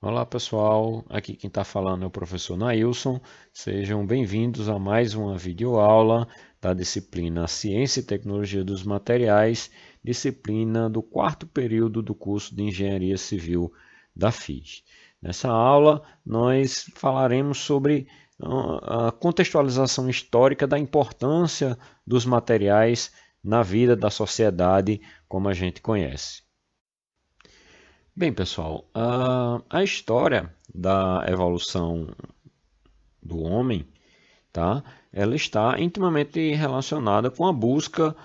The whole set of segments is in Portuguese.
Olá pessoal, aqui quem está falando é o professor Nailson. Sejam bem-vindos a mais uma videoaula da disciplina Ciência e Tecnologia dos Materiais, disciplina do quarto período do curso de Engenharia Civil da FIS. Nessa aula, nós falaremos sobre a contextualização histórica da importância dos materiais na vida da sociedade como a gente conhece. Bem, pessoal, a história da evolução do homem, tá? Ela está intimamente relacionada com a busca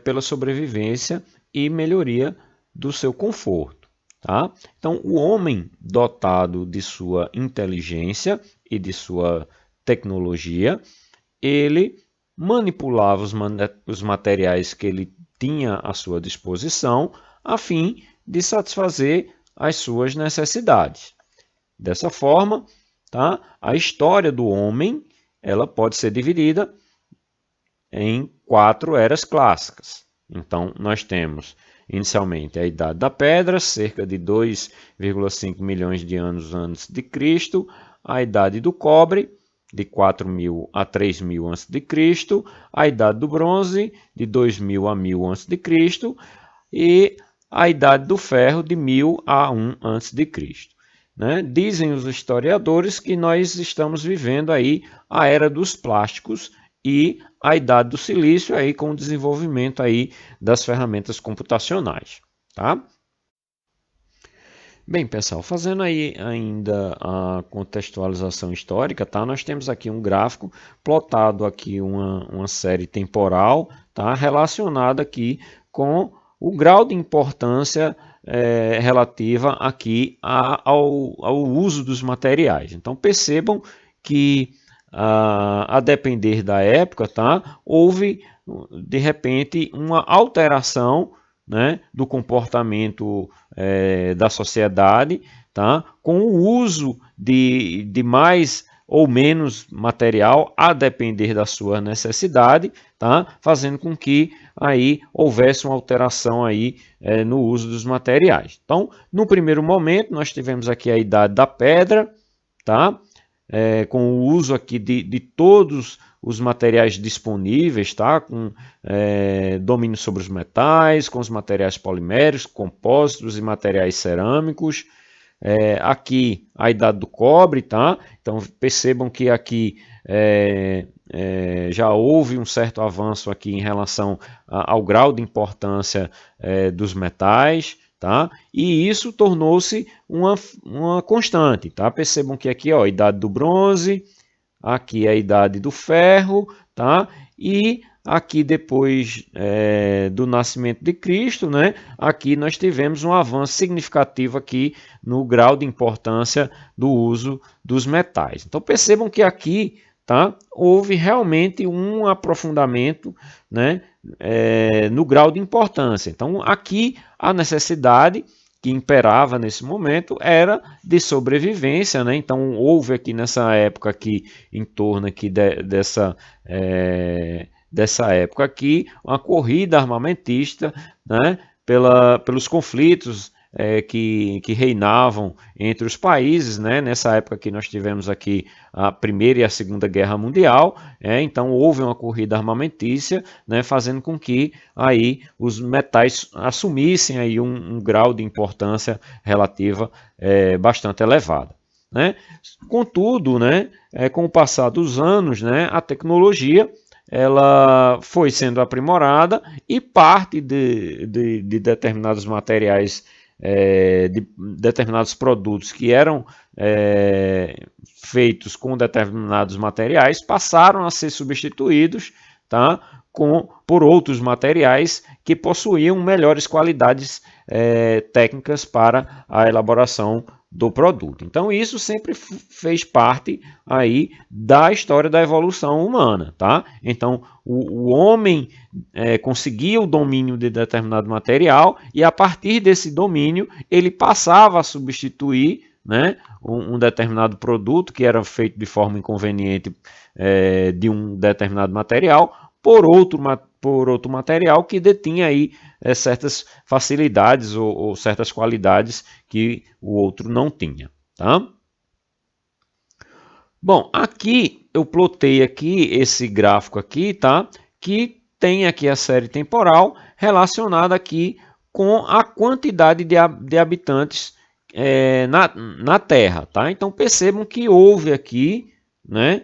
pela sobrevivência e melhoria do seu conforto, tá? Então, o homem dotado de sua inteligência e de sua tecnologia, ele manipulava os materiais que ele tinha à sua disposição a fim de satisfazer as suas necessidades. Dessa forma, tá? A história do homem ela pode ser dividida em 4 eras clássicas. Então, nós temos inicialmente a Idade da Pedra, cerca de 2,5 milhões de anos antes de Cristo, a Idade do Cobre, de 4.000 a 3.000 a.C., a Idade do Bronze, de 2.000 a 1.000 a.C., e a Idade do Ferro, de 1.000 a 1 a.C. Né? Dizem os historiadores que nós estamos vivendo aí a era dos plásticos e a idade do silício aí com o desenvolvimento aí das ferramentas computacionais, tá? Bem, pessoal, fazendo aí ainda a contextualização histórica, tá? Nós temos aqui um gráfico plotado aqui uma série temporal, tá? Relacionada aqui com o grau de importância relativa aqui ao uso dos materiais. Então percebam que a depender da época, tá? Houve de repente uma alteração, né, do comportamento da sociedade, tá? Com o uso de mais ou menos material a depender da sua necessidade, tá? Fazendo com que aí houvesse uma alteração aí no uso dos materiais. Então, no primeiro momento, nós tivemos aqui a Idade da Pedra, tá? Com o uso aqui de todos os materiais disponíveis, tá? Com domínio sobre os metais, com os materiais poliméricos, compósitos e materiais cerâmicos. Aqui a Idade do Cobre, tá? Então percebam que aqui já houve um certo avanço aqui em relação ao grau de importância dos metais, tá? E isso tornou-se uma constante, tá? Percebam que aqui, ó, a Idade do Bronze, aqui é a Idade do Ferro, tá? E aqui depois do nascimento de Cristo, né? Aqui nós tivemos um avanço significativo aqui no grau de importância do uso dos metais. Então percebam que aqui, tá? Houve realmente um aprofundamento, né? No grau de importância. Então aqui a necessidade que imperava nesse momento era de sobrevivência, né? Então houve aqui nessa época aqui, em torno aqui dessa época aqui, uma corrida armamentista, né? Pelos conflitos que reinavam entre os países, né? Nessa época que nós tivemos aqui a Primeira e a Segunda Guerra Mundial, então houve uma corrida armamentícia, né? Fazendo com que aí os metais assumissem aí um grau de importância relativa bastante elevado. Né? Contudo, né, com o passar dos anos, né, a tecnologia ela foi sendo aprimorada e parte de determinados materiais, de determinados produtos que eram feitos com determinados materiais passaram a ser substituídos, tá, por outros materiais que possuíam melhores qualidades técnicas para a elaboração do produto. Então isso sempre fez parte aí da história da evolução humana, tá? Então o homem conseguia o domínio de determinado material e a partir desse domínio ele passava a substituir, né, um determinado produto que era feito de forma inconveniente de um determinado material por outro material que detinha aí certas facilidades ou certas qualidades que o outro não tinha. tá? Bom, aqui eu plotei aqui esse gráfico aqui, tá? Que tem aqui a série temporal relacionada aqui com a quantidade de habitantes na Terra, tá? Então percebam que houve aqui, né,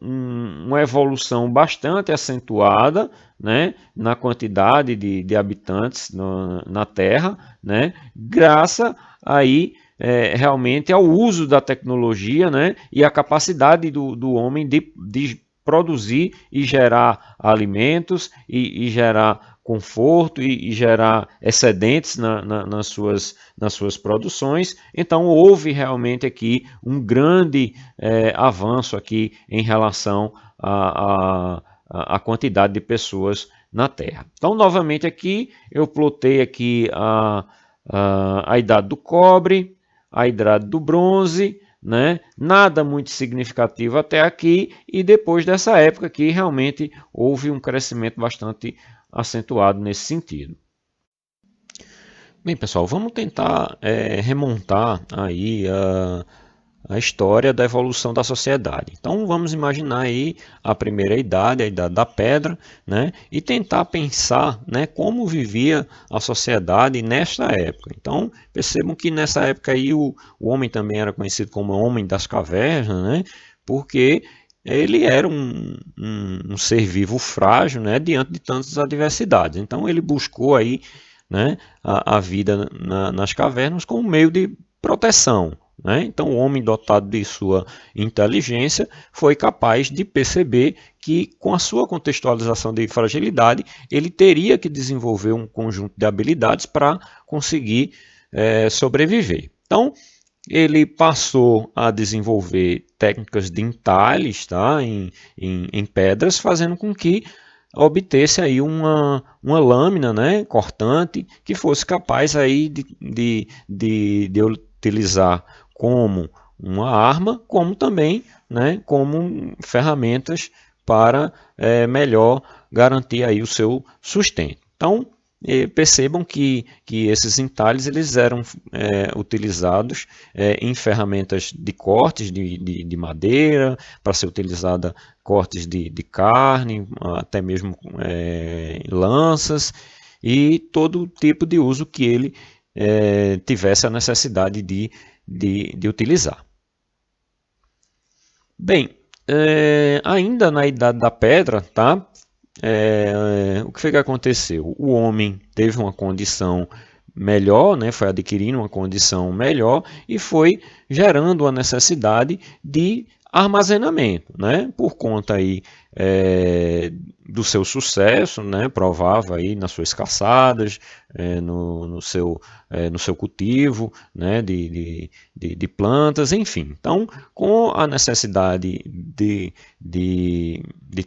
uma evolução bastante acentuada, né, na quantidade de habitantes na Terra, né, graças aí realmente ao uso da tecnologia, né, e a capacidade do homem de produzir e gerar alimentos e gerar conforto e gerar excedentes nas suas produções. Então houve realmente aqui um grande avanço aqui em relação à quantidade de pessoas na Terra. Então novamente aqui eu plotei aqui a idade do cobre, a idade do bronze, né? Nada muito significativo até aqui, e depois dessa época aqui realmente houve um crescimento bastante acentuado nesse sentido. Bem, pessoal, vamos tentar remontar aí a história da evolução da sociedade. Então vamos imaginar aí a primeira idade, a idade da pedra, né? E tentar pensar, né, como vivia a sociedade nesta época. Então percebam que nessa época aí o homem também era conhecido como homem das cavernas, né? Porque ele era um ser vivo frágil, né, diante de tantas adversidades. Então ele buscou aí, né, a vida nas cavernas como meio de proteção. Né? Então o homem, dotado de sua inteligência, foi capaz de perceber que, com a sua contextualização de fragilidade, ele teria que desenvolver um conjunto de habilidades para conseguir sobreviver. Então ele passou a desenvolver técnicas de entalhes, tá? em pedras, fazendo com que obtesse aí uma lâmina, né, cortante, que fosse capaz aí de utilizar como uma arma, como também, né, como ferramentas para melhor garantir aí o seu sustento. Então, percebam que esses entalhes eles eram utilizados em ferramentas de cortes de madeira, para ser utilizada cortes de carne, até mesmo lanças, e todo tipo de uso que ele tivesse a necessidade de utilizar. Bem, ainda na Idade da Pedra, tá? O que foi que aconteceu? O homem teve uma condição melhor, né? Foi adquirindo uma condição melhor e foi gerando a necessidade de armazenamento, né? Por conta aí do seu sucesso, né? Provava aí nas suas caçadas, no seu cultivo, né? de plantas, enfim. Então, com a necessidade de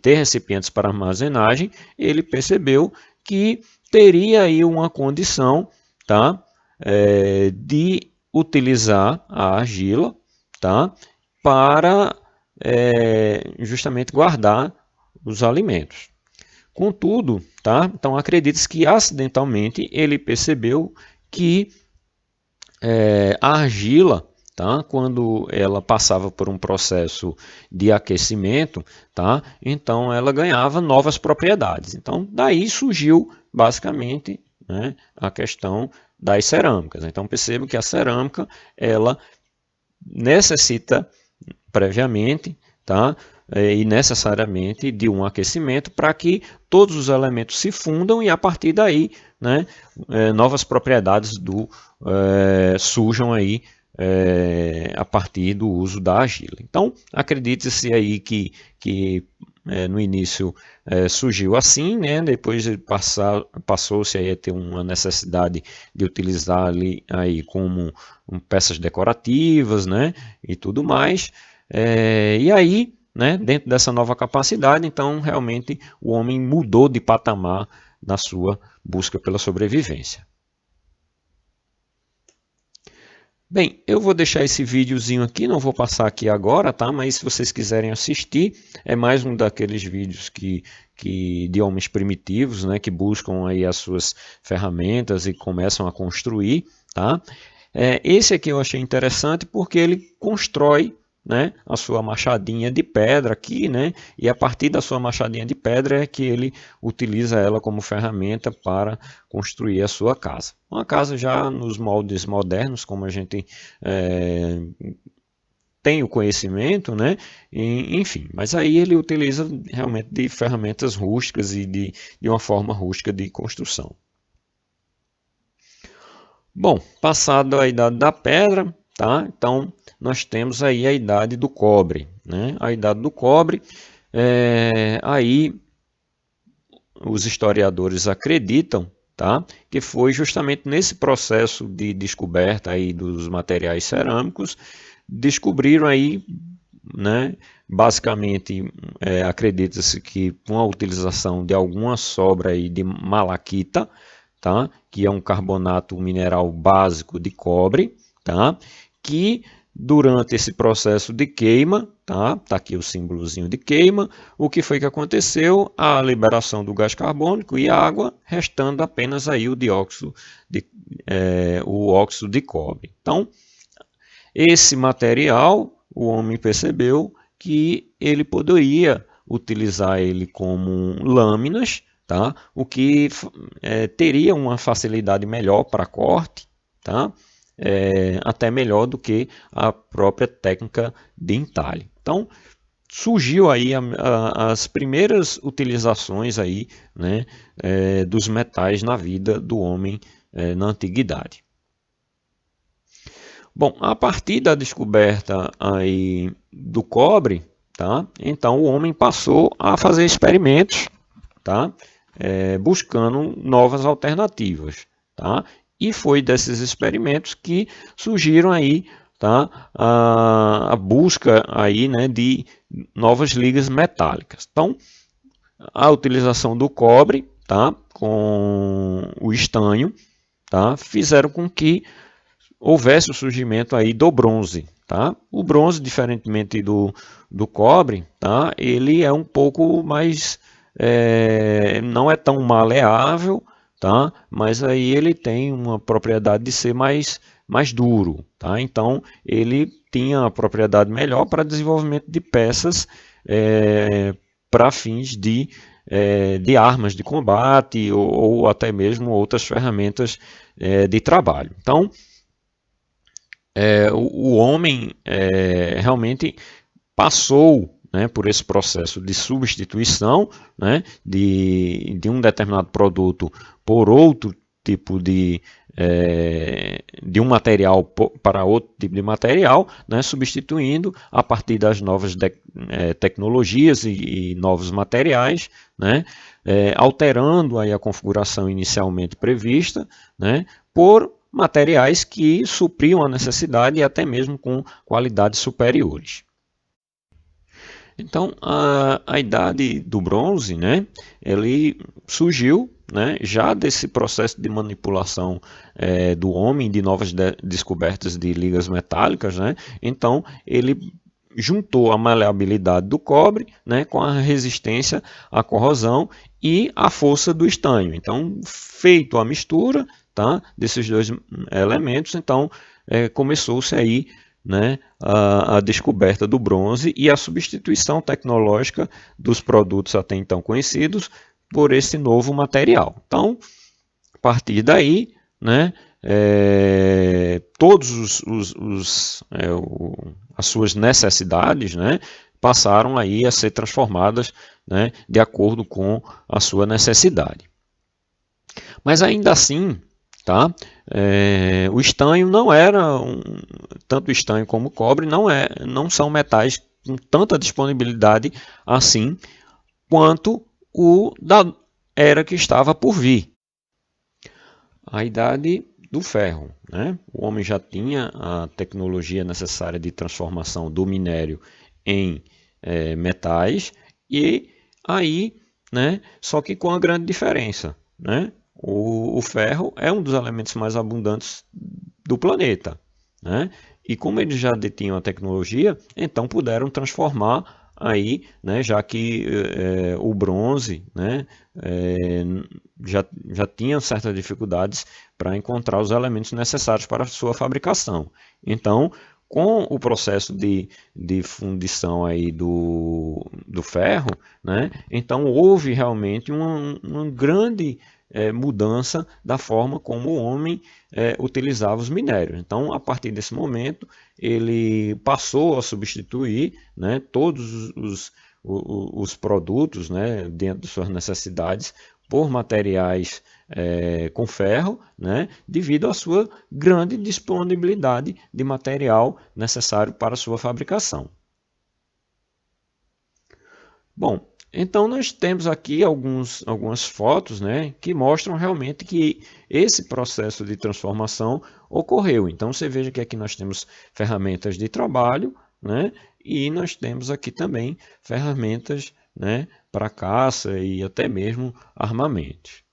ter recipientes para armazenagem, ele percebeu que teria aí uma condição, tá? De utilizar a argila, tá? Para justamente guardar os alimentos. Contudo, tá? Então acredita-se que acidentalmente ele percebeu que a argila, tá? Quando ela passava por um processo de aquecimento, tá? Então ela ganhava novas propriedades. Então daí surgiu basicamente, né, a questão das cerâmicas. Então perceba que a cerâmica ela necessita previamente, tá? E necessariamente de um aquecimento para que todos os elementos se fundam e a partir daí, né, novas propriedades surjam aí a partir do uso da argila. Então acredite-se aí que no início surgiu assim, né? Depois passou-se a ter uma necessidade de utilizar ali aí como peças decorativas, né? E tudo mais. E aí, né, dentro dessa nova capacidade, então realmente o homem mudou de patamar na sua busca pela sobrevivência. Bem, eu vou deixar esse videozinho aqui, não vou passar aqui agora, tá? Mas se vocês quiserem assistir, é mais um daqueles vídeos de homens primitivos, né? Que buscam aí as suas ferramentas e começam a construir, tá? Esse aqui eu achei interessante porque ele constrói, né, a sua machadinha de pedra aqui, né, e a partir da sua machadinha de pedra é que ele utiliza ela como ferramenta para construir a sua casa. Uma casa já nos moldes modernos, como a gente tem o conhecimento, né, enfim, mas aí ele utiliza realmente de ferramentas rústicas e de uma forma rústica de construção. Bom, passado a idade da pedra, tá? Então nós temos aí a idade do cobre, né? A idade do cobre, aí os historiadores acreditam, tá? Que foi justamente nesse processo de descoberta aí dos materiais cerâmicos, descobriram aí, né? Basicamente, acredita-se que com a utilização de alguma sobra aí de malaquita, tá? Que é um carbonato mineral básico de cobre, tá? Que durante esse processo de queima, tá aqui o símbolozinho de queima, o que foi que aconteceu? A liberação do gás carbônico e água, restando apenas aí o óxido de cobre. Então, esse material, o homem percebeu que ele poderia utilizar ele como lâminas, tá? O que teria uma facilidade melhor para corte, tá? Até melhor do que a própria técnica de entalhe. Então, surgiu aí as primeiras utilizações aí, né, dos metais na vida do homem na antiguidade. Bom, a partir da descoberta aí do cobre, tá? Então o homem passou a fazer experimentos, tá? Buscando novas alternativas, tá? E foi desses experimentos que surgiram aí, tá? A busca aí, né, de novas ligas metálicas. Então, a utilização do cobre, tá? Com o estanho, tá? Fizeram com que houvesse o surgimento aí do bronze, tá? O bronze, diferentemente do cobre, tá? Ele é um pouco mais não é tão maleável, tá? Mas aí ele tem uma propriedade de ser mais duro, tá? Então ele tinha a propriedade melhor para desenvolvimento de peças para fins de armas de combate ou até mesmo outras ferramentas de trabalho. Então o homem realmente passou, né, por esse processo de substituição, né, de um determinado produto por outro tipo de um material para outro tipo de material, né, substituindo a partir das novas tecnologias e novos materiais, né, alterando aí a configuração inicialmente prevista, né, por materiais que supriam a necessidade e até mesmo com qualidades superiores. Então, a idade do bronze, né, ele surgiu, né, já desse processo de manipulação do homem, de novas descobertas de ligas metálicas, né, então ele juntou a maleabilidade do cobre, né, com a resistência à corrosão e a força do estanho. Então, feito a mistura, tá, desses dois elementos, então começou-se aí, né, a descoberta do bronze e a substituição tecnológica dos produtos até então conhecidos por esse novo material. Então, a partir daí, né, todos as suas necessidades, né, passaram aí a ser transformadas, né, de acordo com a sua necessidade. Mas ainda assim, tá? O estanho não era, tanto o estanho como o cobre não são metais com tanta disponibilidade assim quanto o da era que estava por vir. A idade do ferro, né? O homem já tinha a tecnologia necessária de transformação do minério em metais e aí, né? Só que com a grande diferença, né? O ferro é um dos elementos mais abundantes do planeta, né? E como eles já detinham a tecnologia, então puderam transformar aí, né, já que o bronze, né, já tinha certas dificuldades para encontrar os elementos necessários para a sua fabricação. Então, com o processo de fundição aí do ferro, né, então houve realmente uma grande mudança da forma como o homem utilizava os minérios. Então, a partir desse momento, ele passou a substituir, né, todos os produtos, né, dentro de suas necessidades por materiais com ferro, né, devido à sua grande disponibilidade de material necessário para a sua fabricação. Bom, então nós temos aqui algumas fotos, né, que mostram realmente que esse processo de transformação ocorreu. Então você veja que aqui nós temos ferramentas de trabalho, né, e nós temos aqui também ferramentas, né, para caça e até mesmo armamentos.